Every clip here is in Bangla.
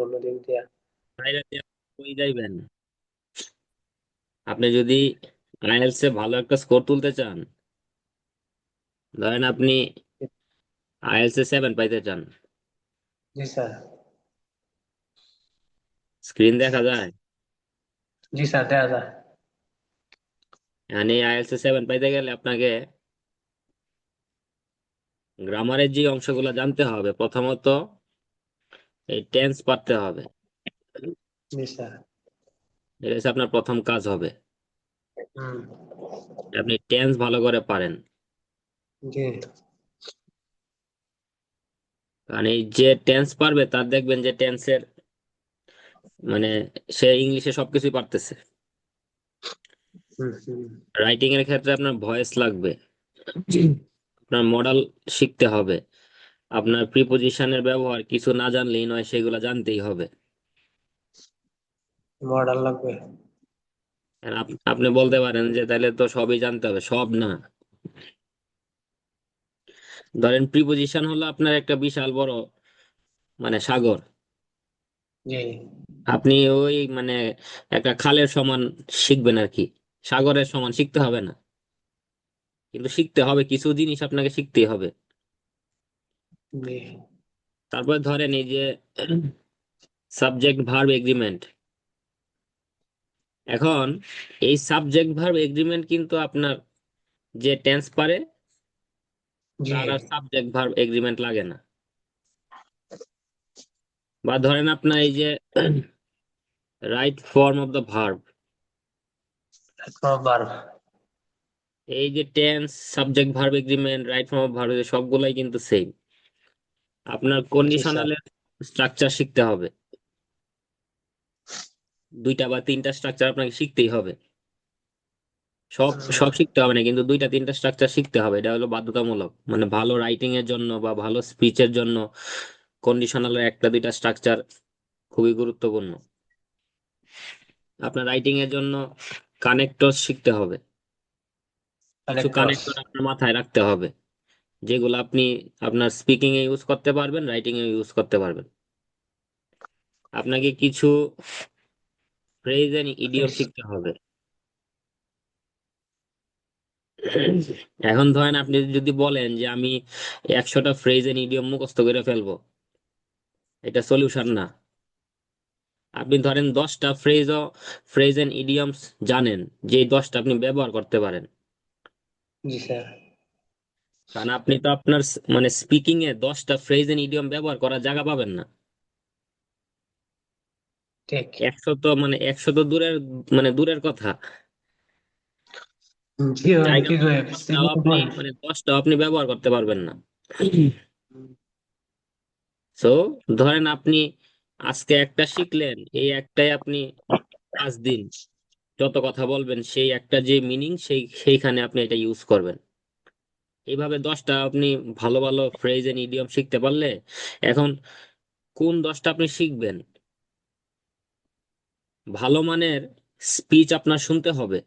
সম্পূর্ণ দিক দিয়া। বাইরে দিয়ে কই যাইবেন? আপনি যদি আইএলটিএস এ ভালো একটা স্কোর তুলতে চান, ধরেন আপনি আইএলটিএস এ 7 পাইতে চান, জি স্যার। স্ক্রিন দেখা যায়? জি স্যার, দেয়া যায়। মানে আইএলটিএস এ 7 পাইতে গেলে আপনাকে গ্রামারের যে অংশগুলো জানতে হবে। প্রথমত এই টেন্স পারতে হবে। জি স্যার। এটা হচ্ছে আপনার প্রথম কাজ হবে। হুম। আপনি টেন্স ভালো করে পারেন। জি। কারণ এই যে টেন্স পারবে তার দেখবেন যে টেন্সের মানে সে ইংলিশে সবকিছুই পারতেছে। হুম হুম। রাইটিং এর ক্ষেত্রে আপনার ভয়েস লাগবে, আপনার মডেল শিখতে হবে, আপনার প্রিপোজিশনের ব্যবহার কিছু না জানলেই নয়, সেগুলো জানতেই হবে। মডাল লাগবে। আর আপনি বলতে পারেন যে তাহলে তো সবই জানতে হবে, সব না। ধরেন প্রিপোজিশন হলো আপনার একটা বিশাল বড় সাগর। জি। আপনি ওই একটা খালের সমান শিখবেন আর কি, সাগরের সমান শিখতে হবে না, কিন্তু শিখতে হবে, কিছু জিনিস আপনাকে শিখতেই হবে। জি। তারপর ধরেন এই যে সাবজেক্ট ভার্ব এগ্রিমেন্ট। এখন এই সাবজেক্ট ভার্ব এগ্রিমেন্ট কিন্তু আপনার যে টেন্স পারে জি। তার আর সাবজেক্ট ভার্ব এগ্রিমেন্ট লাগে না। বা ধরেন আপনার এই যে right form of the verb, বারবার। এই যে tense, subject verb agreement, right form of verb, সবগুলাই কিন্তু সেম। আপনার জি স্যার। কন্ডিশনালের স্ট্রাকচার শিখতে হবে, দুইটা বা তিনটা স্ট্রাকচার আপনাকে শিখতেই হবে। সব হুম। সব শিখতে হবে না, কিন্তু দুইটা তিনটা স্ট্রাকচার শিখতে হবে, এটা হলো বাধ্যতামূলক। ভালো রাইটিং এর জন্য বা ভালো স্পিচের জন্য কন্ডিশনালের একটা দুইটা স্ট্রাকচার খুবই গুরুত্বপূর্ণ। আপনার রাইটিং এর জন্য কানেক্টর শিখতে হবে, কিছু কালেক্টরস। কানেক্টর আপনার মাথায় রাখতে হবে, যেগুলো আপনি আপনার স্পিকিং এ ইউজ করতে পারবেন, রাইটিং এ ইউজ করতে পারবেন। আপনাকে কিছু ফ্রেজ এন্ড ইডিয়ম শিখতে হবে। এখন ধরেন আপনি যদি বলেন যে আমি 100টা ফ্রেজ এন্ড ইডিয়ম মুখস্থ করে ফেলবো, এটা সলিউশন না। আপনি ধরেন 10টা ফ্রেজ এন্ড ইডিয়মস জানেন, যে 10টা আপনি ব্যবহার করতে পারেন। জি স্যার। কারণ আপনি তো আপনার স্পিকিং এ 10টা ফ্রেজ এন্ড ইডিয়ম ব্যবহার করার জায়গা পাবেন না। ঠিক। 100 তো দূরের দূরের কথা, জি ভাই, জায়গা ঠিক পাবেন ভাই। 10টাও আপনি 10টাও আপনি ব্যবহার করতে পারবেন না। সো ধরেন আপনি আজকে একটা শিখলেন, এই একটাই আপনি 5 দিন যত কথা বলবেন, সেই একটা যে মিনিং সেইখানে আপনি এটা ইউজ করবেন। এইভাবে 10টা আপনি ভালো ভালো ফ্রেজ এন্ড ইডিয়ম শিখতে পারলে, এখন কোন 10টা আপনি শিখবেন? ভালো মানের স্পিচ আপনার শুনতে হবে।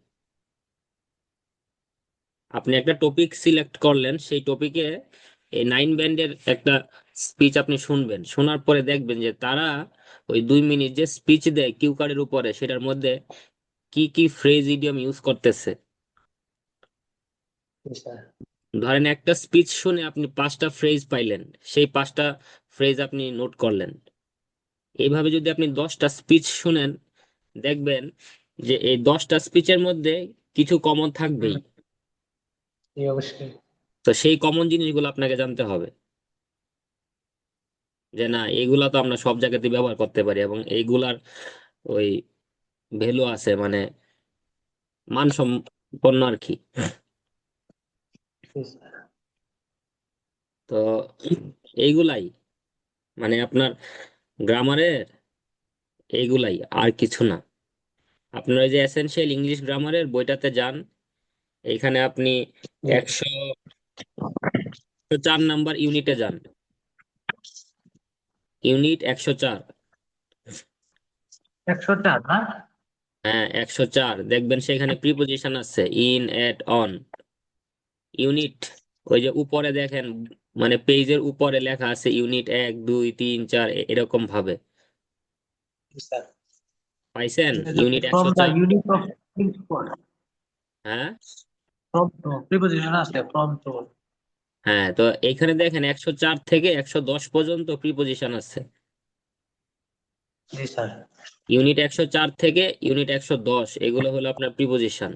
আপনি একটা টপিক সিলেক্ট করলেন, সেই টপিকে এই 9 ব্যান্ডের একটা স্পিচ আপনি শুনবেন, শোনার পরে দেখবেন যে তারা ওই 2 মিনিট যে স্পিচ দেয় কিউ কার্ডের উপরে, সেটার মধ্যে কি কি ফ্রেজ ইডিয়ম ইউজ করতেছে। জি স্যার। ধরেন একটা স্পিচ শুনে আপনি 5টা ফ্রেজ পাইলেন, সেই 5টা ফ্রেজ আপনি নোট করলেন। এইভাবে যদি আপনি 10টা স্পিচ শুনেন, দেখবেন যে এই 10টা স্পিচের মধ্যে কিছু কমন হুম। থাকবেই। জি অবশ্যই। তো সেই কমন জিনিসগুলো আপনাকে জানতে হবে, যে না এগুলা তো আমরা সব জায়গাতে ব্যবহার করতে পারি এবং এইগুলার ওই ভ্যালু আছে, মানসম্পন্ন আর কি। জি স্যার। তো এইগুলাই আপনার গ্রামারের, এইগুলাই আর কিছু না। আপনার ওই যে এসেনশিয়াল ইংলিশ গ্রামারের বইটাতে যান, এইখানে আপনি জি। 104 নাম্বার ইউনিটে যান, ইউনিট 104। 100টা না? হ্যাঁ 104, দেখবেন সেখানে প্রিপোজিশন আছে, ইন, এট, অন। ইউনিট, ওই যে উপরে দেখেন, পেজের উপরে লেখা আছে ইউনিট 1 2 3 4 এরকম ভাবে। স্যার পাইছেন? Unit from the 104। Unit of principle হ্যাঁ, ফ্রম টু প্রিপোজিশন আছে ফ্রম টু। হ্যাঁ, তো এখানে দেখেন 104 থেকে 110 পর্যন্ত প্রিপোজিশন আছে। জি স্যার। ইউনিট 104 থেকে ইউনিট 110 এগুলো হলো আপনার প্রিপোজিশন।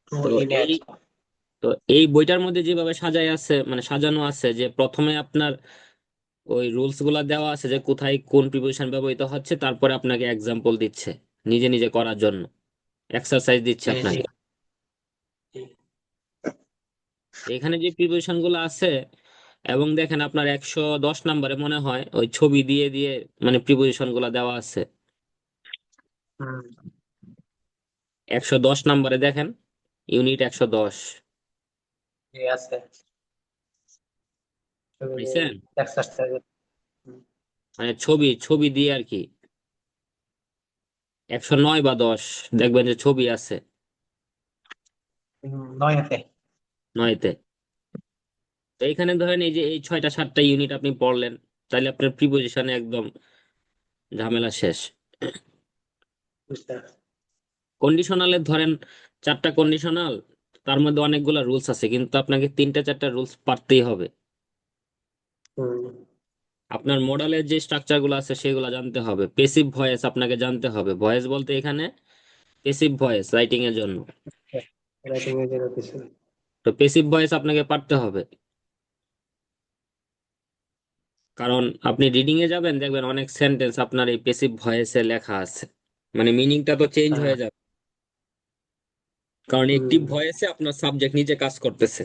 টু তো ইন এই এক্স। তো এই বইটার মধ্যে যেভাবে সাজায় আছে মানে সাজানো আছে যে প্রথমে আপনার ওই রুলস গুলা দেওয়া আছে যে কোথায় কোন প্রিপোজিশন ব্যবহৃত হচ্ছে, তারপরে আপনাকে এক্সাম্পল দিচ্ছে নিজে নিজে করার জন্য, এক্সারসাইজ দিচ্ছে জি জি আপনাকে। জি। এখানে যে প্রিপোজিশন গুলো আছে, এবং দেখেন আপনার 110 নম্বরে মনে হয় ওই ছবি দিয়ে দিয়ে মানে প্রিপোজিশন গুলা দেওয়া আছে। হুম। 110 নম্বরে দেখেন, ইউনিট 110। জি আছে। বুঝছেন? এক্সারসাইজ। মানে ছবি ছবি দিয়ে আর কি, 109 বা 10 দেখবেন যে ছবি আছে নয়তে। 9তে। তো এখানে ধরেন এই যে এই 6টা 7টা ইউনিট আপনি পড়লেন, তাহলে আপনার প্রিপোজিশনে একদম ঝামেলা শেষ। বুঝতে। কন্ডিশনালে ধরেন 4টা কন্ডিশনাল, তার মধ্যে অনেকগুলা রুলস আছে, কিন্তু আপনাকে 3টা 4টা রুলস পারতেই হবে। হুম। আপনার মডেলের যে স্ট্রাকচার গুলো আছে সেগুলো জানতে হবে। পেসিভ ভয়েস আপনাকে জানতে হবে, ভয়েস বলতে এখানে পেসিভ ভয়েস রাইটিং এর জন্য। রাইটিং এর জন্য কিছু। তো পেসিভ ভয়েস আপনাকে পারতে হবে, কারণ আপনি রিডিং এ যাবেন দেখবেন অনেক সেন্টেন্স আপনার এই পেসিভ ভয়েসে লেখা আছে, মানে মিনিংটা তো চেঞ্জ হ্যাঁ। হয়ে যাবে, কারণ হুম। একটিভ ভয়েসে আপনার সাবজেক্ট নিজে কাজ করতেছে,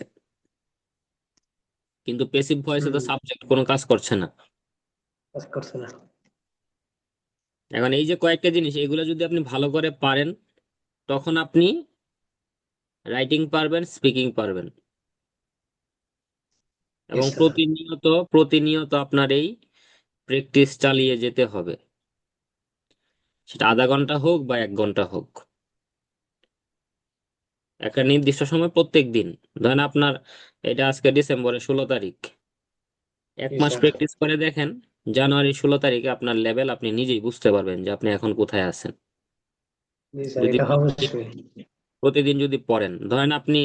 কিন্তু পেসিভ ভয়েসে তো হুম। সাবজেক্ট কোনো কাজ করছে না। কাজ করছে না। এখন এই যে কয়েকটা জিনিস এগুলো যদি আপনি ভালো করে পারেন, তখন আপনি রাইটিং পারবেন, স্পিকিং পারবেন। এবং Yes, sir. প্রতিনিয়ত প্রতিনিয়ত আপনার এই প্র্যাকটিস চালিয়ে যেতে হবে, সেটা আধা ঘন্টা হোক বা 1 ঘন্টা হোক, একটা নির্দিষ্ট সময় প্রত্যেক দিন। ধরেন আপনার এটা আজকে ডিসেম্বরের 16 তারিখ, এক Yes, মাস sir. প্র্যাকটিস করে দেখেন, জানুয়ারি 16 তারিখে আপনার লেভেল আপনি নিজেই বুঝতে পারবেন যে আপনি এখন কোথায় আছেন। জি স্যার, যদি এটা অবশ্যই। প্রতিদিন যদি পড়েন, ধরেন আপনি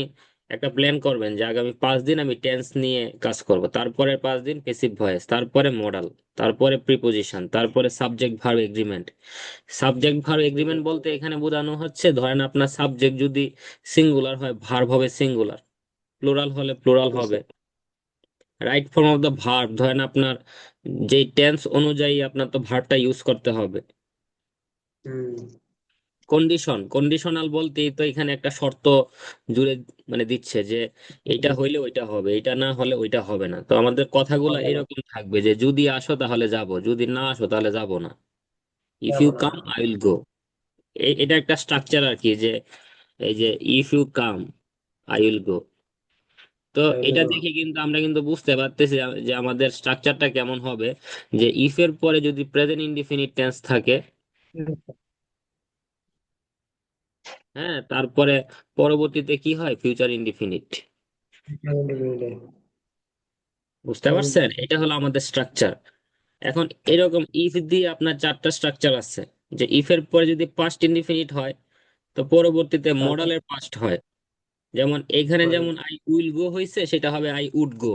একটা প্ল্যান করবেন যে আগামী 5 দিন আমি টেন্স নিয়ে কাজ করব, তারপরে 5 দিন পেসিভ ভয়েস, তারপরে মডাল, তারপরে প্রিপোজিশন, তারপরে subject verb agreement. Subject verb agreement বলতে এখানে বোঝানো হচ্ছে ধরেন আপনার সাবজেক্ট যদি সিঙ্গুলার হয় ভার্ব হবে সিঙ্গুলার, প্লুরাল হলে প্লুরাল জি হবে। Sir. Right form of the verb, ধরেন আপনার যেই টেন্স অনুযায়ী আপনার তো ভার্বটা ইউজ করতে হবে। হুম। কন্ডিশন, কন্ডিশনাল বলতেই তো এখানে একটা শর্ত জুড়ে মানে দিচ্ছে যে এইটা হইলে ওইটা হবে, এটা না হলে ওইটা হবে না। তো আমাদের কথাগুলো হবে না। এরকম থাকবে যে যদি আসো তাহলে যাব, যদি না আসো তাহলে যাব না। ইফ যাব ইউ না। Come I will go. এটা একটা স্ট্রাকচার আর কি, যে এই যে if you come I will go. তো তাইলে এটা গো। দেখে কিন্তু আমরা কিন্তু বুঝতে পারতেছি যে আমাদের স্ট্রাকচারটা কেমন হবে, যে ইফ এর পরে যদি প্রেজেন্ট ইনডিফিনিট টেন্স থাকে, হ্যাঁ, তারপরে পরবর্তীতে কি হয়, ফিউচার ইনডিফিনিট। বুঝতে পারছেন? এটা হলো আমাদের স্ট্রাকচার। এখন এরকম ইফ দিয়ে আপনার 4টা স্ট্রাকচার আছে, যে ইফ এর পরে যদি পাস্ট ইনডিফিনিট হয়, তো পরবর্তীতে মডালের পাস্ট হয়। যেমন এখানে যেমন আই উইল গো হয়েছে, সেটা হবে আই উড গো।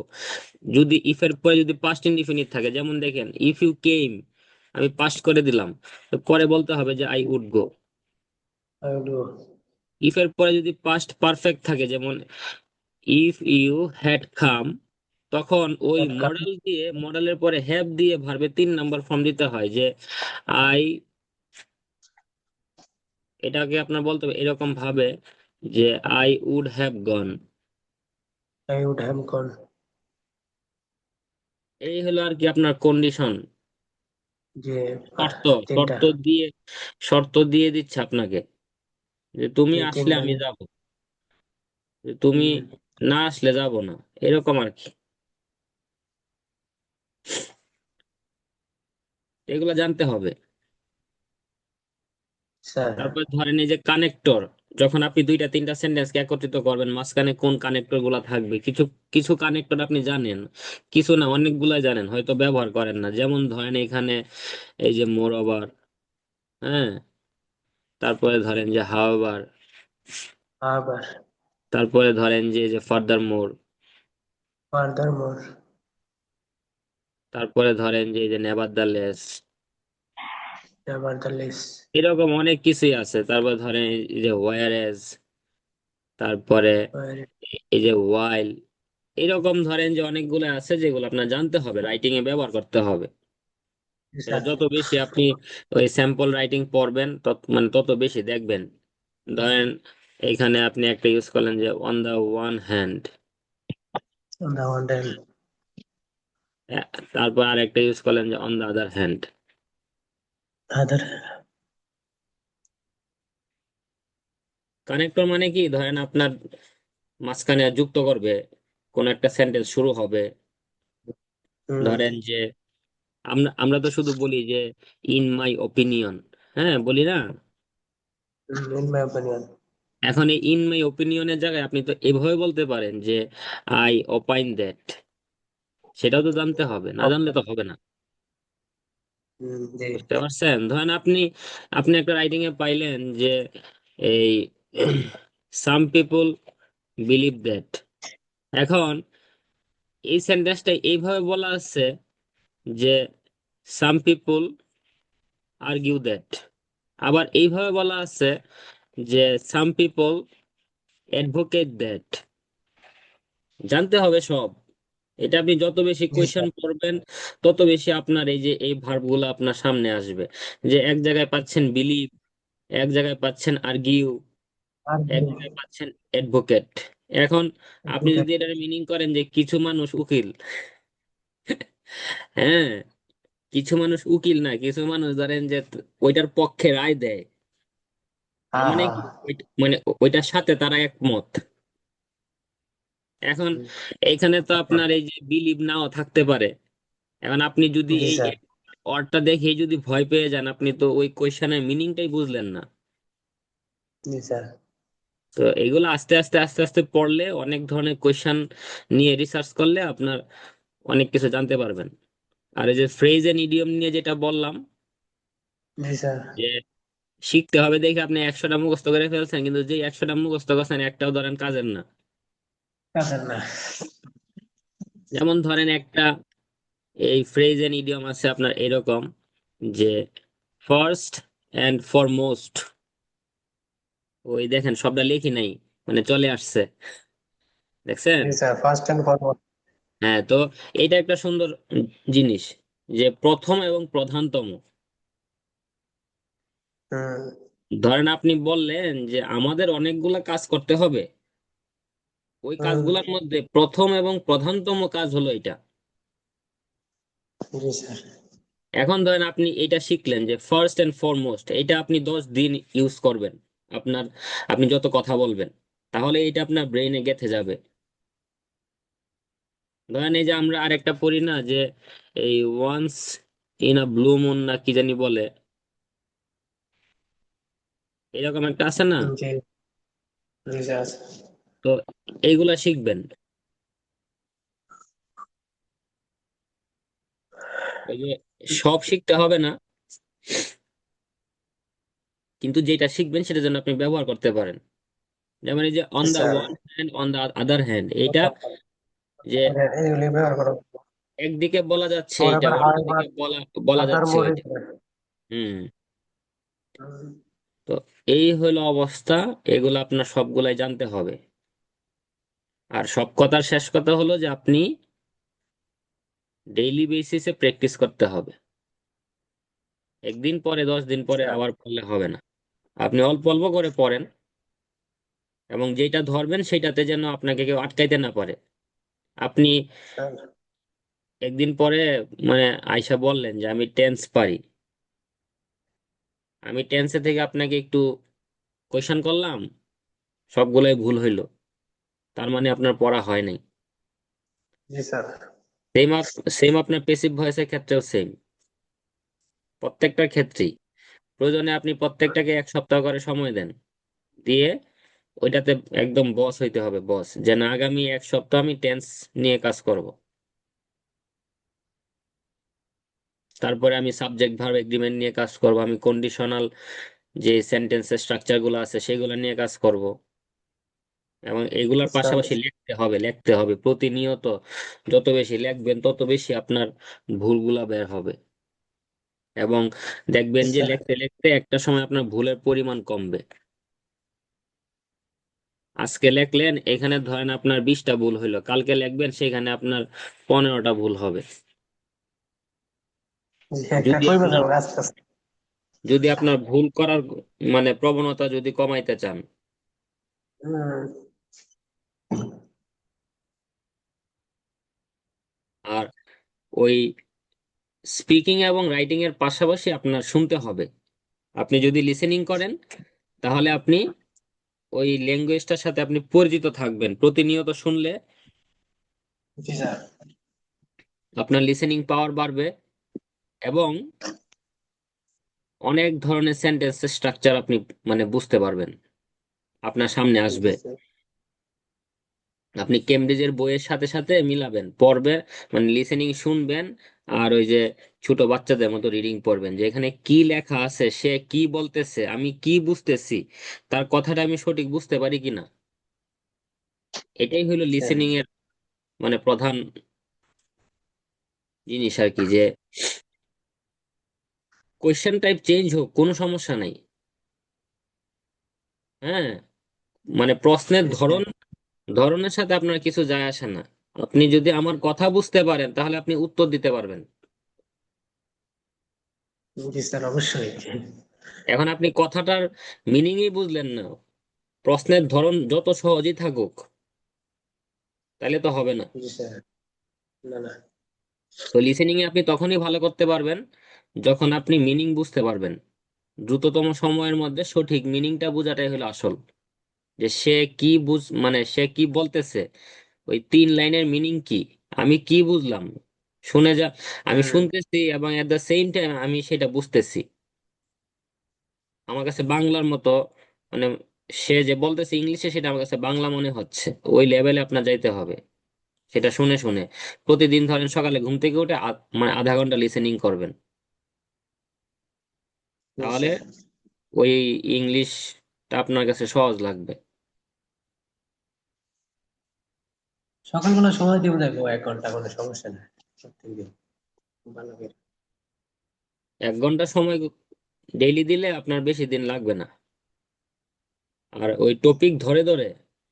যদি ইফ এর পরে যদি পাস্ট ইনডিফিনিট থাকে, যেমন দেখেন ইফ ইউ কেম, আমি পাস্ট করে দিলাম, তো পরে বলতে হবে যে আই উড গো। ইফ এর পরে যদি পাস্ট পারফেক্ট থাকে, যেমন ইফ ইউ হ্যাড কাম, তখন ওই মডেল দিয়ে মডেলের পরে হ্যাভ দিয়ে ভার্বে 3 নাম্বার ফর্ম দিতে হয়, যে আই, এটাকে আপনার বলতে হবে এরকম ভাবে যে I would have gone. I would have gone. এই হলো আর কি আপনার কন্ডিশন। যে শর্ত, তিনটা। শর্ত দিয়ে শর্ত দিয়ে দিচ্ছে আপনাকে যে তুমি যে আসলে তিনটা। আমি যাব, যে তুমি হুম। না আসলে যাব না, এরকম আর কি। এগুলো জানতে হবে। স্যার। তারপর ধরেন এই যে কানেক্টর, যখন আপনি দুইটা তিনটা সেন্টেন্সকে একত্রিত করবেন, মাঝখানে কোন কানেক্টর গুলা থাকবে, কিছু কিছু কানেক্টর আপনি জানেন, কিছু না অনেকগুলা জানেন, হয়তো ব্যবহার করেন না। যেমন ধরেন এখানে এই যে মোর ওভার, হ্যাঁ, তারপরে ধরেন যে হাওয়ার, আবার তারপরে ধরেন যে ফার্দার মোর, ফার্দারমোর তারপরে ধরেন যে এই যে নেভারদালেস, নেভারদালেস এরকম অনেক কিছুই আছে। তারপরে ধরেন এই যে ওয়ারেস, তারপরে এই যে ওয়াইল, এরকম ধরেন যে অনেকগুলো আছে যেগুলো আপনার জানতে হবে, রাইটিং এ ব্যবহার করতে হবে। এটা স্যার যত বেশি আপনি ওই স্যাম্পল রাইটিং পড়বেন তত মানে তত বেশি দেখবেন। ধরেন এইখানে আপনি একটা ইউজ করলেন যে on the one hand, on the one hand তারপর আর একটা ইউজ করলেন যে on the other hand. Other connector মানে কি, ধরেন আপনার মাঝখানে যুক্ত করবে, কোন একটা সেন্টেন্স শুরু হবে। ধরেন যে আমরা আমরা তো শুধু বলি যে ইন মাই ওপিনিয়ন, হ্যাঁ বলি না। ইন মাই ওপিনিয়ন এখন এই ইন মাই ওপিনিয়নের জায়গায় আপনি তো এভাবে বলতে পারেন যে আই ওপাইন দ্যাট, সেটাও তো জানতে হবে, না জানলে তো হবে না। জি বুঝতে পারছেন? ধরেন আপনি আপনি একটা রাইটিং এ পাইলেন যে এই সাম পিপল বিলিভ দ্যাট। এখন এই সেন্টেন্সটা এইভাবে বলা আছে যে সাম পিপল আর্গিউ দ্যাট, আবার এইভাবে বলা আছে যে সাম পিপল অ্যাডভোকেট দ্যাট। জানতে হবে সব। এটা আপনি যত বেশি জি কোয়েশ্চেন স্যার করবেন তত বেশি আপনার এই যে এই ভার্ব গুলো আপনার সামনে আসবে। যে এক জায়গায় পাচ্ছেন বিলিভ, এক জায়গায় পাচ্ছেন আর্গিউ, আর এক জায়গায় পাচ্ছেন অ্যাডভোকেট। এখন আপনি যদি এটার মিনিং করেন যে কিছু মানুষ উকিল, হ্যাঁ, কিছু মানুষ উকিল না, কিছু মানুষ ধরেন যে ওইটার পক্ষে রায় দেয়, তার হ্যাঁ মানে হ্যাঁ কি মানে ওইটার সাথে তারা একমত। এখন এইখানে তো আপনার এই যে বিলিভ নাও থাকতে পারে। এখন আপনি যদি জি এই স্যার ওয়ার্ডটা দেখে যদি ভয় পেয়ে যান, আপনি তো ওই কোয়েশ্চেনের মিনিংটাই বুঝলেন না। জি স্যার তো এগুলো আস্তে আস্তে আস্তে আস্তে পড়লে, অনেক ধরনের কোয়েশ্চেন নিয়ে রিসার্চ করলে আপনার অনেক কিছু জানতে পারবেন। আর এই যে ফ্রেজ এন্ড ইডিয়ম নিয়ে যেটা বললাম, জি স্যার যে শিখতে হবে দেখে আপনি 100টা মুখস্থ করে ফেলছেন, কিন্তু যে 100টা মুখস্থ করছেন একটাও ধরেন কাজের না। কাছের না যেমন ধরেন একটা এই ফ্রেজ এন্ড ইডিয়ম আছে আপনার এরকম যে ফার্স্ট এন্ড ফরমোস্ট, ওই দেখেন সবটা লিখি নাই, মানে চলে আসছে, দেখছেন? জি স্যার ফার্স্ট এন্ড ফরমোস্ট হ্যাঁ, তো এটা একটা সুন্দর জিনিস, যে প্রথম এবং প্রধানতম। হুম ধরেন আপনি বললেন যে আমাদের অনেকগুলা কাজ করতে হবে, ওই হুম কাজগুলোর মধ্যে প্রথম এবং প্রধানতম কাজ হলো এটা। জি স্যার এখন ধরেন আপনি এটা শিখলেন যে ফার্স্ট এন্ড ফরমোস্ট, এটা আপনি 10 দিন ইউজ করবেন আপনার, আপনি যত কথা বলবেন, তাহলে এটা আপনার ব্রেইনে গেঁথে যাবে। ধরেন এই যে আমরা আরেকটা পড়ি না যে এই once in a blue moon না কি জানি বলে, এরকম একটা আছে না। জি জি স্যার তো এইগুলা শিখবেন। ওই যে সব শিখতে হবে না, কিন্তু যেটা শিখবেন সেটা যেন আপনি ব্যবহার করতে পারেন। যেমন এই যে অন জি the sir one hand on the other hand, এইটা যে এগুলি ব্যবহার করো একদিকে বলা যাচ্ছে আবার এটা, আবার অন্যদিকে হাওয়ার বলা বলা আদার যাচ্ছে মোর ওইটা। হুম। তো এই হলো অবস্থা, এগুলো আপনার সবগুলাই জানতে হবে। আর সব কথার শেষ কথা হলো যে আপনি ডেইলি বেসিসে প্র্যাকটিস করতে হবে। একদিন পরে 10 দিন পরে স্যার আবার পড়লে হবে না। আপনি অল্প অল্প করে পড়েন, এবং যেটা ধরবেন সেটাতে যেন আপনাকে কেউ আটকাইতে না পারে। আপনি স্যার একদিন পরে মানে আয়শা বললেন যে আমি টেন্স পারি, আমি টেন্সে থেকে আপনাকে একটু কোয়েশ্চেন করলাম, সবগুলাই ভুল হইলো, তার মানে আপনার পড়া হয় নাই। জি স্যার সেম সেম আপনার পেসিভ ভয়েসের ক্ষেত্রেও সেম, প্রত্যেকটার ক্ষেত্রেই। প্রয়োজনে আপনি প্রত্যেকটাকে 1 সপ্তাহ করে সময় দেন, দিয়ে ওইটাতে একদম বস হইতে হবে, বস, যে না আগামী 1 সপ্তাহ আমি টেন্স নিয়ে কাজ করব। তারপরে আমি সাবজেক্ট ভার্ব এগ্রিমেন্ট নিয়ে কাজ করব, আমি কন্ডিশনাল যে সেন্টেন্সের স্ট্রাকচার গুলো আছে সেগুলো নিয়ে কাজ করব। এবং এগুলোর স্যার। পাশাপাশি লিখতে হবে প্রতিনিয়ত। যত বেশি লিখবেন তত বেশি আপনার ভুলগুলা বের হবে। এবং দেখবেন যে স্যার। লিখতে লিখতে একটা সময় আপনার ভুলের পরিমাণ কমবে। আজকে লিখলেন, এখানে ধরেন আপনার 20টা ভুল হইলো, কালকে লিখবেন সেখানে আপনার 15টা ভুল হবে। জি, একটা যদি কইবা আপনার যাবো আস্তে আস্তে। যদি আপনার ভুল করার মানে প্রবণতা যদি কমাইতে চান, হুম। আর ওই স্পিকিং এবং রাইটিং এর পাশাপাশি আপনার শুনতে হবে। আপনি যদি লিসেনিং করেন তাহলে আপনি ওই ল্যাঙ্গুয়েজটার সাথে আপনি পরিচিত থাকবেন। প্রতিনিয়ত শুনলে জি স্যার। আপনার লিসেনিং পাওয়ার বাড়বে এবং অনেক ধরনের সেন্টেন্সের স্ট্রাকচার আপনি মানে বুঝতে পারবেন, আপনার সামনে জি আসবে। স্যার। আপনি কেমব্রিজের বইয়ের সাথে সাথে মিলাবেন, পড়বে, মানে লিসেনিং শুনবেন, আর ওই যে ছোট বাচ্চাদের মতো রিডিং পড়বেন, যে এখানে কি লেখা আছে, সে কি বলতেছে, আমি কি বুঝতেছি, তার কথাটা আমি সঠিক বুঝতে পারি কিনা। এটাই হলো স্যার। লিসেনিং এর মানে প্রধান জিনিস আর কি, যে কোয়েশ্চেন টাইপ চেঞ্জ হোক কোনো সমস্যা নাই। হ্যাঁ, মানে প্রশ্নের জি স্যার। ধরনের সাথে আপনার কিছু যায় আসে না। আপনি যদি আমার কথা বুঝতে পারেন তাহলে আপনি উত্তর দিতে পারবেন। জি স্যার, অবশ্যই। এখন আপনি কথাটার মিনিংই বুঝলেন না, প্রশ্নের ধরন যত সহজই থাকুক, তাহলে তো হবে না। জি স্যার। না না। তো লিসেনিং এ আপনি তখনই ভালো করতে পারবেন যখন আপনি মিনিং বুঝতে পারবেন। দ্রুততম সময়ের মধ্যে সঠিক মিনিংটা বোঝাটাই হলো আসল, যে সে কি মানে সে কি বলতেছে, ওই 3 লাইনের মিনিং কি, আমি কি বুঝলাম, শুনে যা, আমি হুম। শুনতেছি এবং এট দ্য সেম টাইম আমি সেটা বুঝতেছি। আমার কাছে বাংলার মতো, মানে সে যে বলতেছে ইংলিশে সেটা আমার কাছে বাংলা মনে হচ্ছে। ওই লেভেলে আপনার যাইতে হবে। সেটা শুনে শুনে প্রতিদিন ধরেন সকালে ঘুম থেকে উঠে মানে আধা ঘন্টা লিসেনিং করবেন, জি তাহলে স্যার। ওই ইংলিশটা আপনার কাছে সহজ লাগবে। সকালবেলা সময় দিব, দেখবো 1 ঘন্টা, কোনো সমস্যা নেই। প্রত্যেকদিন ভালো করে। 1 ঘন্টা সময় ডেইলি দিলে আপনার বেশি দিন লাগবে না। আর ওই টপিক ধরে ধরে,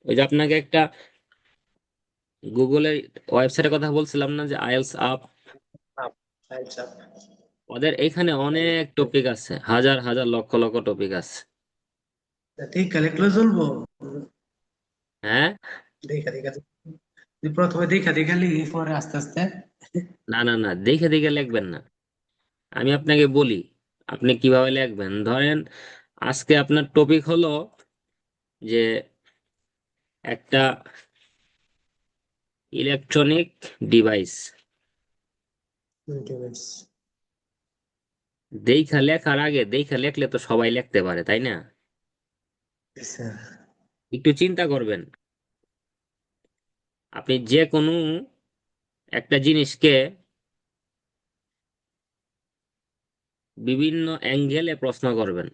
ওই যে আপনাকে একটা গুগলের ওয়েবসাইটের কথা বলছিলাম না, যে আইএলস আপ, আপ। আচ্ছা। ওদের এখানে অনেক টপিক আছে, হাজার হাজার লক্ষ লক্ষ টপিক আছে। ঠিক কালেক্টর চলবো। হ্যাঁ, দেখা দেখা। তুই প্রথমে দেখা দেখা লিখি, পরে আস্তে আস্তে। না না না, দেখে দেখে লিখবেন না। আমি আপনাকে বলি আপনি কিভাবে লিখবেন। ধরেন আজকে আপনার টপিক হলো যে একটা ইলেকট্রনিক ডিভাইস, ঠিক আছে। দেখা লেখার আগে দেখা লেখলে তো সবাই লিখতে পারে, তাই না? জি স্যার। একটু চিন্তা করবেন, আপনি যে কোনো একটা জিনিসকে বিভিন্ন অ্যাঙ্গেলে প্রশ্ন করবেন,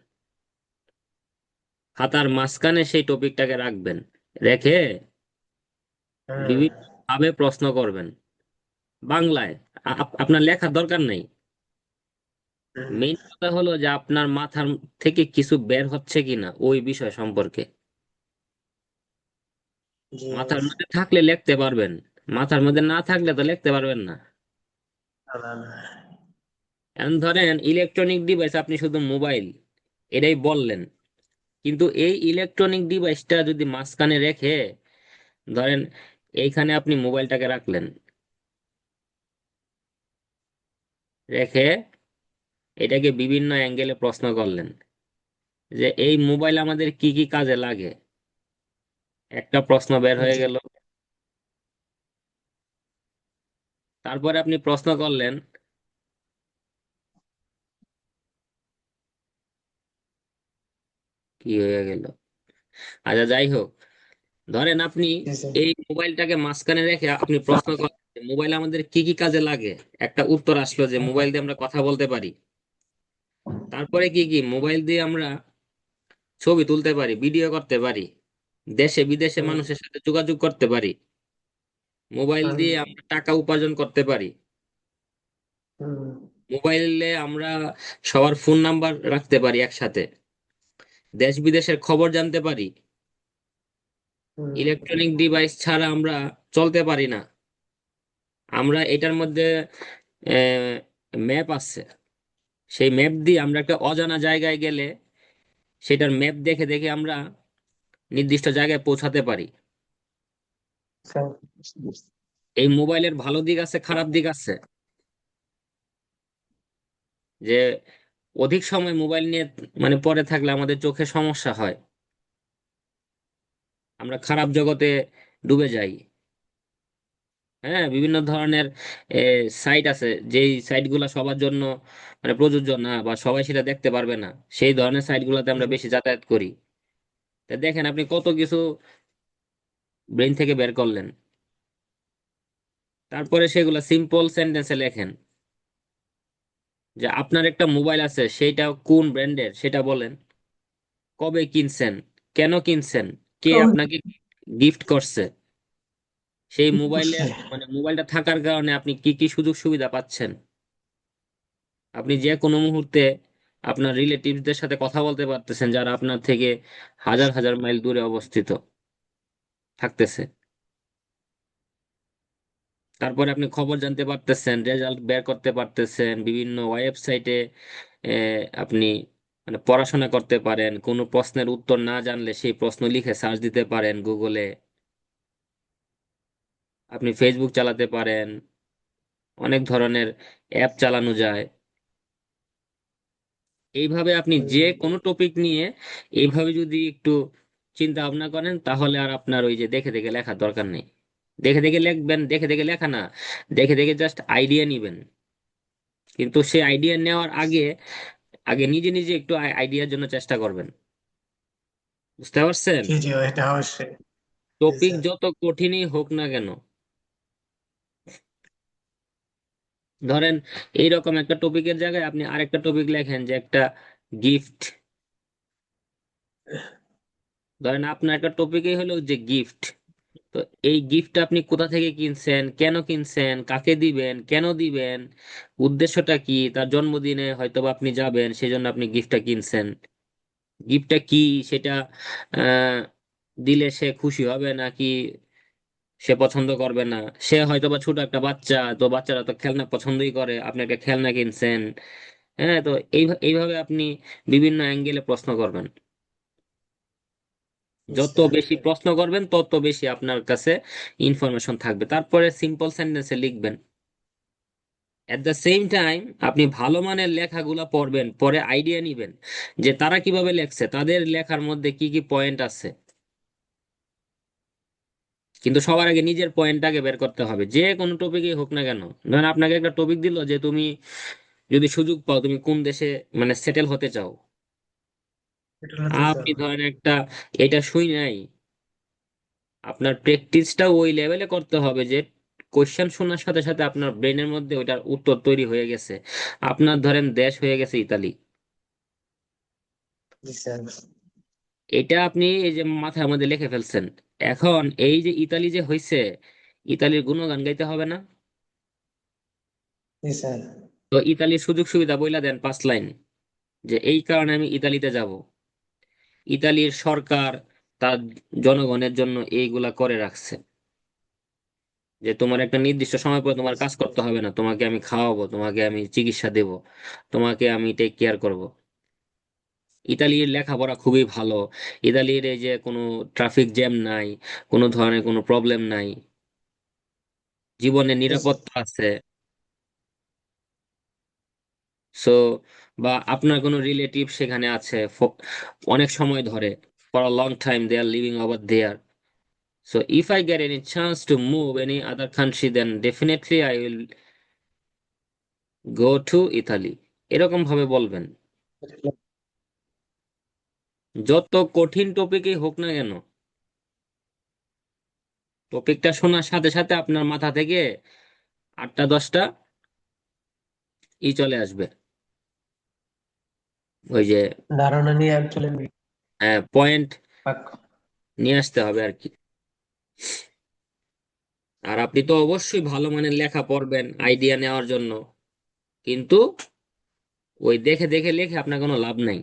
খাতার মাঝখানে সেই টপিকটাকে রাখবেন, রেখে হুম। বিভিন্ন ভাবে প্রশ্ন করবেন বাংলায়। আপনার লেখার দরকার নাই। হুম। মেইন কথা হলো যে আপনার মাথার থেকে কিছু বের হচ্ছে কিনা ওই বিষয় সম্পর্কে। জি। মাথার মধ্যে থাকলে লিখতে পারবেন, মাথার মধ্যে না থাকলে তো লিখতে পারবেন না। না না না। এখন ধরেন ইলেকট্রনিক ডিভাইস, আপনি শুধু মোবাইল এটাই বললেন, কিন্তু এই ইলেকট্রনিক ডিভাইসটা যদি মাঝখানে রেখে, ধরেন এইখানে আপনি মোবাইলটাকে রাখলেন, রেখে এটাকে বিভিন্ন অ্যাঙ্গেলে প্রশ্ন করলেন যে এই মোবাইল আমাদের কি কি কাজে লাগে, একটা প্রশ্ন বের হয়ে জি। গেল। তারপরে আপনি প্রশ্ন করলেন কি হয়ে গেল, আচ্ছা, যাই হোক, ধরেন আপনি জি স্যার। এই মোবাইলটাকে মাঝখানে রেখে আপনি প্রশ্ন করেন মোবাইল আমাদের কি কি কাজে লাগে। একটা উত্তর আসলো যে মোবাইল দিয়ে আমরা কথা বলতে পারি। তারপরে কি কি মোবাইল দিয়ে আমরা ছবি তুলতে পারি, ভিডিও করতে পারি, দেশে বিদেশে হুম, মানুষের সাথে যোগাযোগ করতে পারি, মোবাইল হুম, দিয়ে আমরা টাকা উপার্জন করতে পারি, হুম, মোবাইলে আমরা সবার ফোন নাম্বার রাখতে পারি একসাথে, দেশ বিদেশের খবর জানতে পারি, হুম, ইলেকট্রনিক ডিভাইস ছাড়া আমরা চলতে পারি না। আমরা এটার মধ্যে ম্যাপ আছে, সেই ম্যাপ দিয়ে আমরা একটা অজানা জায়গায় গেলে সেটার ম্যাপ দেখে দেখে আমরা নির্দিষ্ট জায়গায় পৌঁছাতে পারি। স্যার। এই মোবাইলের ভালো দিক আছে, খারাপ দিক আছে। যে অধিক সময় মোবাইল নিয়ে মানে পড়ে থাকলে আমাদের চোখে সমস্যা হয়, আমরা খারাপ জগতে ডুবে যাই। হ্যাঁ, বিভিন্ন ধরনের সাইট আছে, যেই সাইটগুলো সবার জন্য মানে প্রযোজ্য না বা সবাই সেটা দেখতে পারবে না, সেই ধরনের সাইটগুলোতে আমরা হুম, বেশি যাতায়াত করি। তা দেখেন আপনি কত কিছু ব্রেন থেকে বের করলেন, তারপরে সেগুলা সিম্পল সেন্টেন্সে লেখেন। যে আপনার একটা মোবাইল আছে, সেইটা কোন ব্র্যান্ডের সেটা বলেন, কবে কিনছেন, কেন কিনছেন, কে ওই আপনাকে গিফট করছে, সেই কি মোবাইলের করছে? মানে মোবাইলটা থাকার কারণে আপনি কি কি সুযোগ সুবিধা পাচ্ছেন। আপনি যে কোনো মুহূর্তে আপনার রিলেটিভসদের সাথে কথা বলতে পারতেছেন যারা আপনার থেকে হাজার হাজার মাইল দূরে অবস্থিত থাকতেছে। তারপরে আপনি খবর জানতে পারতেছেন, রেজাল্ট বের করতে পারতেছেন, বিভিন্ন ওয়েবসাইটে আপনি মানে পড়াশোনা করতে পারেন, কোনো প্রশ্নের উত্তর না জানলে সেই প্রশ্ন লিখে সার্চ দিতে পারেন গুগলে, আপনি ফেসবুক চালাতে পারেন, অনেক ধরনের অ্যাপ চালানো যায়। এইভাবে আপনি যে হুম, কোনো টপিক নিয়ে এইভাবে যদি একটু চিন্তা ভাবনা করেন তাহলে আর আপনার ওই যে দেখে দেখে লেখার দরকার নেই। দেখে দেখে লিখবেন, দেখে দেখে লেখা না, দেখে দেখে জাস্ট আইডিয়া নিবেন। কিন্তু সেই আইডিয়া নেওয়ার আগে আগে নিজে নিজে একটু আইডিয়ার জন্য চেষ্টা করবেন। বুঝতে পারছেন? জি জি, এটা অবশ্যই। জি টপিক স্যার। যত কঠিনই হোক না কেন, ধরেন এইরকম একটা টপিকের জায়গায় আপনি আরেকটা টপিক লেখেন যে একটা গিফট। ধরেন আপনার একটা টপিকই হলো যে গিফট। তো এই গিফটটা আপনি কোথা থেকে কিনছেন, কেন কিনছেন, কাকে দিবেন, কেন দিবেন, উদ্দেশ্যটা কি, তার জন্মদিনে হয়তো বা আপনি যাবেন সেই জন্য আপনি গিফটটা কিনছেন। গিফটটা কি সেটা আহ দিলে সে খুশি হবে নাকি সে পছন্দ করবে না। সে হয়তো বা ছোট একটা বাচ্চা, তো বাচ্চারা তো খেলনা পছন্দই করে, আপনি একটা খেলনা কিনছেন। হ্যাঁ, তো এইভাবে আপনি বিভিন্ন অ্যাঙ্গেলে প্রশ্ন করবেন। জি যত স্যার। বেশি প্রশ্ন করবেন তত বেশি আপনার কাছে ইনফরমেশন থাকবে, তারপরে সিম্পল সেন্টেন্সে লিখবেন। এট দ্য সেম টাইম আপনি ভালো মানের লেখাগুলা পড়বেন, পরে আইডিয়া নিবেন যে তারা কিভাবে লেখছে, তাদের লেখার মধ্যে কি কি পয়েন্ট আছে। কিন্তু সবার আগে নিজের পয়েন্টটাকে বের করতে হবে, যে কোনো টপিকই হোক না কেন। ধরেন আপনাকে একটা টপিক দিল যে তুমি যদি সুযোগ পাও তুমি কোন দেশে মানে সেটেল হতে চাও। এটা হতে আপনি চাও। ধরেন একটা এটা শুই নাই, আপনার প্র্যাকটিসটা ওই লেভেলে করতে হবে যে কোশ্চেন শোনার সাথে সাথে আপনার ব্রেনের মধ্যে ওইটার উত্তর তৈরি হয়ে গেছে। আপনার ধরেন দেশ হয়ে গেছে ইতালি, জি স্যার। এটা আপনি এই যে মাথার মধ্যে লিখে ফেলছেন। এখন এই যে ইতালি যে হইছে, ইতালির গুণগান গাইতে হবে না? জি স্যার। তো ইতালির সুযোগ সুবিধা বইলা দেন 5 লাইন, যে এই কারণে আমি ইতালিতে যাব, ইতালির সরকার তার জনগণের জন্য এইগুলা করে রাখছে, যে তোমার একটা নির্দিষ্ট সময় পর তোমার কাজ করতে হবে না, তোমাকে আমি খাওয়াবো, তোমাকে আমি চিকিৎসা দেব, তোমাকে আমি টেক কেয়ার করব। ইতালির লেখাপড়া খুবই ভালো, ইতালির এই যে কোনো ট্রাফিক জ্যাম নাই, কোনো ধরনের কোনো প্রবলেম নাই, জীবনের জি স্যার। নিরাপত্তা আছে। সো বা আপনার কোনো রিলেটিভ সেখানে আছে অনেক সময় ধরে, for a long time they are living over there. So if I get any chance to move any other country then definitely I will go to Italy. এরকম ভাবে বলবেন। যত কঠিন টপিকই হোক না কেন, টপিকটা শোনার সাথে সাথে আপনার মাথা থেকে 8টা 10টা চলে আসবে, ওই যে ধারণা নিয়ে অ্যাকচুয়ালি পয়েন্ট নিয়ে আসতে হবে আর কি। আর আপনি তো অবশ্যই ভালো মানের লেখা পড়বেন আইডিয়া নেওয়ার জন্য, কিন্তু ওই দেখে দেখে লেখে আপনার কোনো লাভ নাই।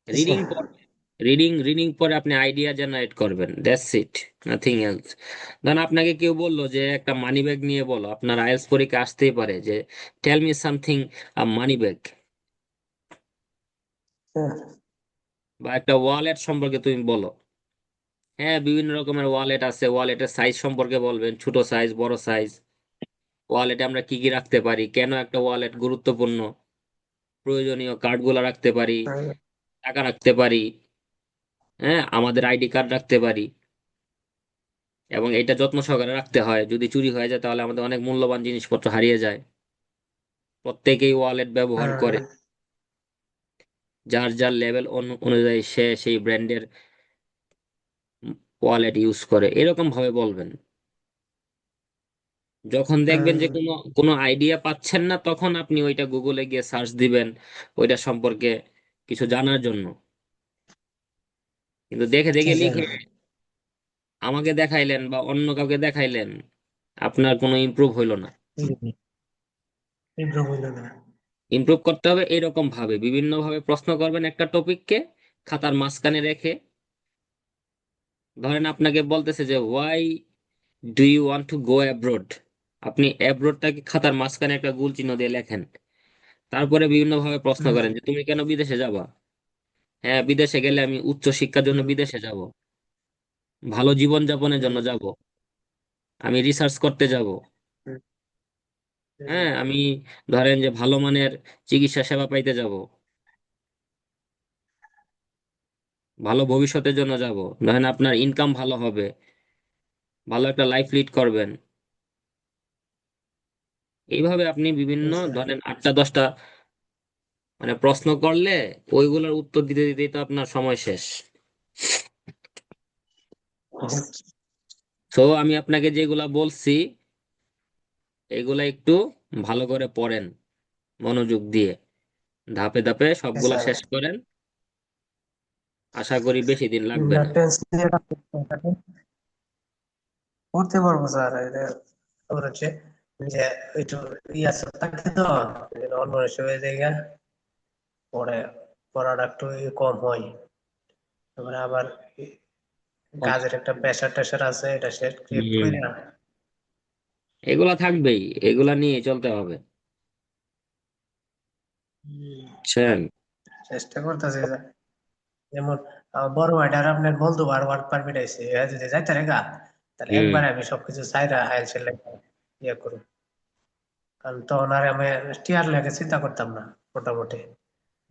রিডিং রিডিং রিডিং পরে আপনি আইডিয়া জেনারেট করবেন, দ্যাটস ইট, নাথিং এলস। ধরেন আপনাকে কেউ বললো যে একটা মানি ব্যাগ নিয়ে বলো, আপনার আইএলটিএস পরীক্ষা আসতেই পারে যে টেল মি সামথিং আ মানি ব্যাগ, বা একটা ওয়ালেট সম্পর্কে তুমি বলো। হ্যাঁ, বিভিন্ন রকমের ওয়ালেট আছে, ওয়ালেটের সাইজ সম্পর্কে বলবেন, ছোট সাইজ, বড় সাইজ, ওয়ালেটে আমরা কি কি রাখতে পারি, কেন একটা ওয়ালেট গুরুত্বপূর্ণ, প্রয়োজনীয় কার্ডগুলো রাখতে পারি, টাকা রাখতে পারি, হ্যাঁ আমাদের আইডি কার্ড রাখতে পারি, এবং এটা যত্ন সহকারে রাখতে হয়, যদি চুরি হয়ে যায় তাহলে আমাদের অনেক মূল্যবান জিনিসপত্র হারিয়ে যায়। প্রত্যেকেই ওয়ালেট ব্যবহার করে, যার যার লেভেল অনুযায়ী সে সেই ব্র্যান্ডের ওয়ালেট ইউজ করে, এরকম ভাবে বলবেন। যখন দেখবেন যে কোনো কোনো আইডিয়া পাচ্ছেন না, তখন আপনি ওইটা গুগলে গিয়ে সার্চ দিবেন ওইটা সম্পর্কে কিছু জানার জন্য। কিন্তু দেখে দেখে লিখে আমাকে দেখাইলেন বা অন্য কাউকে দেখাইলেন, আপনার কোনো ইমপ্রুভ হইলো না। ইমপ্রুভ করতে হবে এরকম ভাবে, বিভিন্ন ভাবে প্রশ্ন করবেন একটা টপিককে খাতার মাঝখানে রেখে। ধরেন আপনাকে বলতেছে যে why do you want to go abroad, আপনি অ্যাব্রোডটাকে খাতার মাঝখানে একটা গোল চিহ্ন দিয়ে লেখেন। তারপরে বিভিন্ন ভাবে প্রশ্ন করেন যে তুমি কেন বিদেশে যাবা। হ্যাঁ, বিদেশে গেলে আমি উচ্চ শিক্ষার জন্য বিদেশে যাব, ভালো জীবন যাপনের জন্য যাব, আমি রিসার্চ করতে যাব, হ্যাঁ আমি ধরেন যে ভালো মানের চিকিৎসা সেবা পাইতে যাব, ভালো ভবিষ্যতের জন্য যাব, ধরেন আপনার ইনকাম ভালো হবে, ভালো একটা লাইফ লিড করবেন। এইভাবে আপনি বিভিন্ন ধরেন 8টা 10টা মানে প্রশ্ন করলে ওইগুলোর উত্তর দিতে দিতেই তো আপনার সময় শেষ। তো আমি আপনাকে যেগুলা বলছি এগুলা একটু ভালো করে পড়েন, মনোযোগ দিয়ে ধাপে ধাপে সবগুলা শেষ করেন, আশা করি বেশি দিন লাগবে না। করতে পারবো স্যার। এটা তোর হচ্ছে যে একটু ইয়া থাকে তো, অন্য হয়ে জায়গা পরে পড়াটা একটু কম হয়। তারপরে আবার কাজের একটা প্রেশার টেশার আছে, এটা সে ক্রিয়েট হম, করে না। এগুলা থাকবেই, এগুলা নিয়ে চলতে হবে, বুঝছেন? চেষ্টা করতেছে। যেমন বড় ভাইটার আপনার বলতো আর ওয়ার্ক পারমিট আইছে, যদি যাইতে রেগা তাহলে হুম, একবারে আমি সবকিছু চাইরা আইএলটিএস লেখা ইয়ে করুন। কারণ তখন আর আমি টিয়ার লেগে চিন্তা করতাম না মোটামুটি।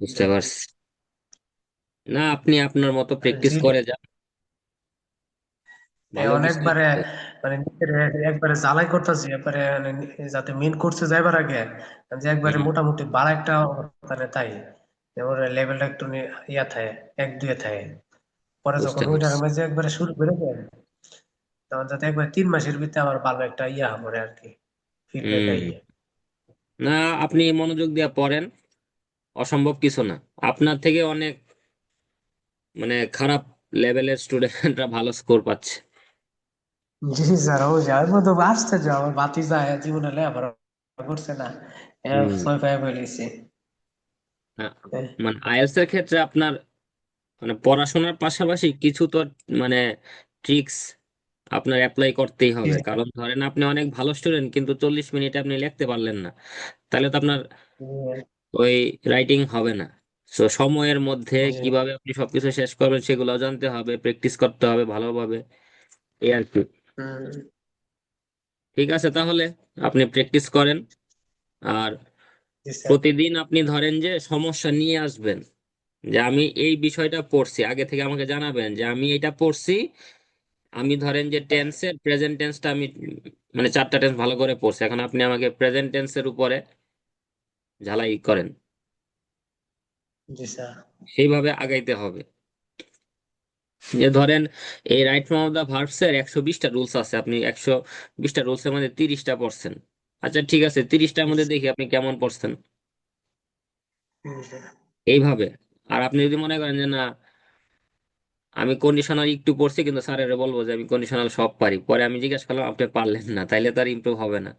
বুঝতে পারছি। না, আপনি আপনার মতো আর প্র্যাকটিস জি করে যান, ভালো কিছু অনেকবারে হবে। মানে নিজের একবারে জ্বালাই করতেছি একবারে, মানে যাতে মেন কোর্সে যাইবার আগে আমি যে একবারে হুম, মোটামুটি বাড়া একটা মানে তাই এবার লেভেলটা একটু ইয়া থাকে, 1 2 থাকে। পরে যখন বুঝতে ওইটার পারছি। মাঝে একবারে শুরু করে দেয় তখন যাতে একবার 3 মাসের ভিতরে আমার ভালো একটা ইয়া হবে আর কি, ফিডব্যাক হুম, আইয়ে। না আপনি মনোযোগ দিয়ে পড়েন, অসম্ভব কিছু না। আপনার থেকে অনেক মানে খারাপ লেভেলের স্টুডেন্টরা ভালো স্কোর পাচ্ছে। জি স্যার, ও যায় মতো আসতে যাও আমার বাতি যায় জীবনে লেখাপড়া করছে না, হুম, 6 5 হইলেছে। আ- মানে আইএলটিএস এর ক্ষেত্রে আপনার মানে পড়াশোনার পাশাপাশি কিছু তো মানে ট্রিক্স আপনার অ্যাপ্লাই করতেই হবে, কারণ ধরেন আপনি অনেক ভালো স্টুডেন্ট কিন্তু 40 মিনিটে আপনি লিখতে পারলেন না, তাহলে তো আপনার ওই রাইটিং হবে না। তো সময়ের মধ্যে কিভাবে আপনি সবকিছু শেষ করবেন সেগুলো জানতে হবে, প্র্যাকটিস করতে হবে ভালোভাবে, এই আর কি। ঠিক আছে তাহলে, আপনি প্র্যাকটিস করেন। আর জি স্যার। প্রতিদিন আপনি ধরেন যে সমস্যা নিয়ে আসবেন, যে আমি এই বিষয়টা পড়ছি, আগে থেকে আমাকে জানাবেন যে আমি এটা পড়ছি। আমি ধরেন যে টেন্সের প্রেজেন্ট টেন্সটা আমি মানে 4টা টেন্স ভালো করে পড়ছি, এখন আপনি আমাকে প্রেজেন্ট টেন্সের উপরে ঝালাই করেন। জি স্যার। সেইভাবে আগাইতে হবে। যে ধরেন এই right form of the verbs এর 120টা রুলস আছে, আপনি 120টা রুলস এর মধ্যে 30টা পড়ছেন। আচ্ছা ঠিক আছে, 30টার মধ্যে দেখি আপনি কেমন পড়ছেন জি এইভাবে। আর আপনি যদি মনে করেন যে না, আমি কন্ডিশনাল একটু পড়ছি কিন্তু স্যারের বলবো যে আমি কন্ডিশনাল সব পারি, পরে আমি জিজ্ঞাসা করলাম আপনি পারলেন না, তাইলে তার ইমপ্রুভ হবে না।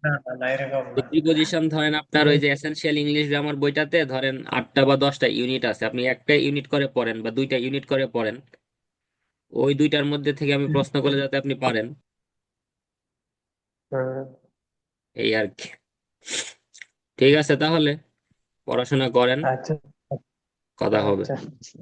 না না না, এরকম না। প্রিপোজিশন ধরেন আপনার ওই যে এসেনশিয়াল ইংলিশ গ্রামার বইটাতে ধরেন 8টা বা 10টা ইউনিট আছে, আপনি একটা ইউনিট করে পড়েন বা 2টা ইউনিট করে পড়েন, ওই 2টার মধ্যে থেকে আমি প্রশ্ন করলে যাতে আপনি পারেন, হুম, এই আর কি। ঠিক আছে তাহলে পড়াশোনা করেন, আচ্ছা কথা হবে। আচ্ছা।